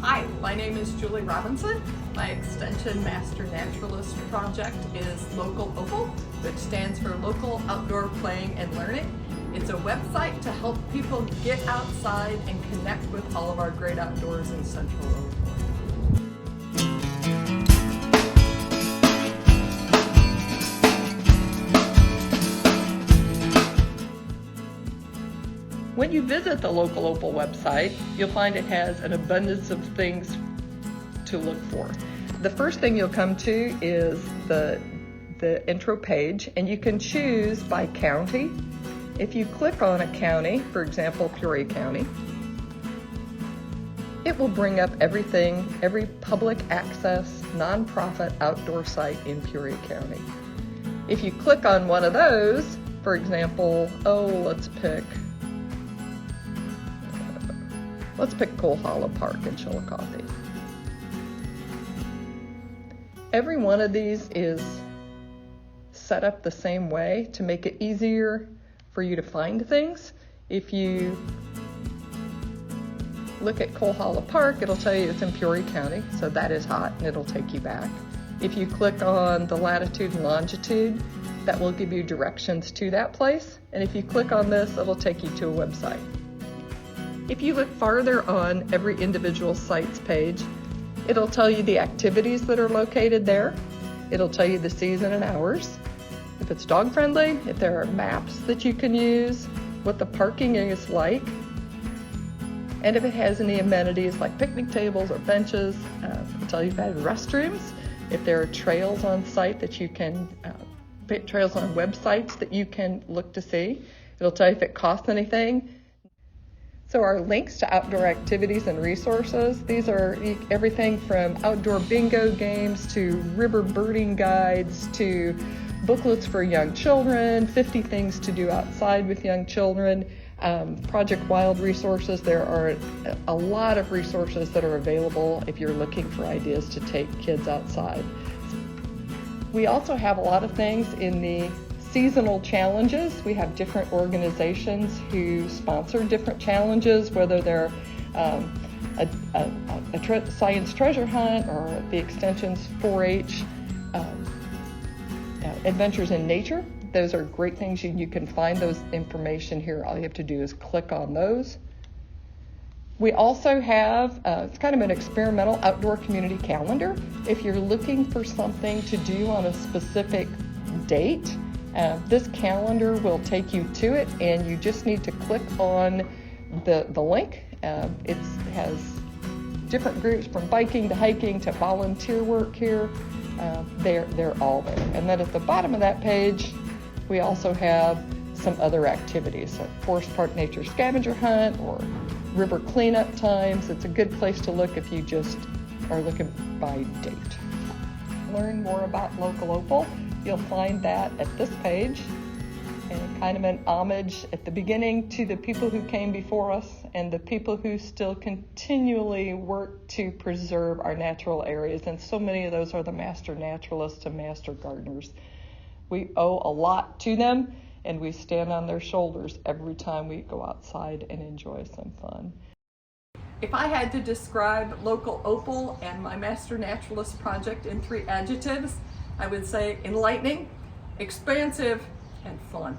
Hi, my name is Julie Robinson. My Extension Master Naturalist project is Local OPAL, which stands for Local Outdoor Playing and Learning. It's a website to help people get outside and connect with all of our great outdoors in Central Illinois. When you visit the Local OPAL website, you'll find it has an abundance of things to look for. The first thing you'll come to is the intro page, and you can choose by county. If you click on a county, for example, Peoria County, it will bring up everything, every public access, nonprofit outdoor site in Peoria County. If you click on one of those, for example, let's pick Coal Hollow Park in Chillicothe. Every one of these is set up the same way to make it easier for you to find things. If you look at Coal Hollow Park, it'll tell you it's in Peoria County, so that is hot, and it'll take you back. If you click on the latitude and longitude, that will give you directions to that place. And if you click on this, it'll take you to a website. If you look farther on every individual site's page, it'll tell you the activities that are located there. It'll tell you the season and hours. If it's dog friendly, if there are maps that you can use, what the parking is like, and if it has any amenities like picnic tables or benches. It'll tell you if it has restrooms, if there are trails on site that you can, trails on websites that you can look to see. It'll tell you if it costs anything. So our links to outdoor activities and resources, these are everything from outdoor bingo games to river birding guides to booklets for young children, 50 things to do outside with young children, Project Wild resources. There are a lot of resources that are available if you're looking for ideas to take kids outside. We also have a lot of things in the seasonal challenges. We have different organizations who sponsor different challenges, whether they're a science treasure hunt or the Extension's 4-H Adventures in Nature. Those are great things. You can find those information here. All you have to do is click on those. We also have, it's kind of an experimental outdoor community calendar. If you're looking for something to do on a specific date, this calendar will take you to it, and you just need to click on the link. It has different groups from biking to hiking to volunteer work here. They're all there. And then at the bottom of that page, we also have some other activities, like Forest Park Nature Scavenger Hunt or river cleanup times. It's a good place to look if you just are looking by date. Learn more about Local OPAL. You'll find that at this page, and kind of an homage at the beginning to the people who came before us and the people who still continually work to preserve our natural areas. And so many of those are the master naturalists and master gardeners. We owe a lot to them, and we stand on their shoulders every time we go outside and enjoy some fun. If I had to describe Local OPAL and my Master Naturalist project in 3 adjectives, I would say enlightening, expansive, and fun.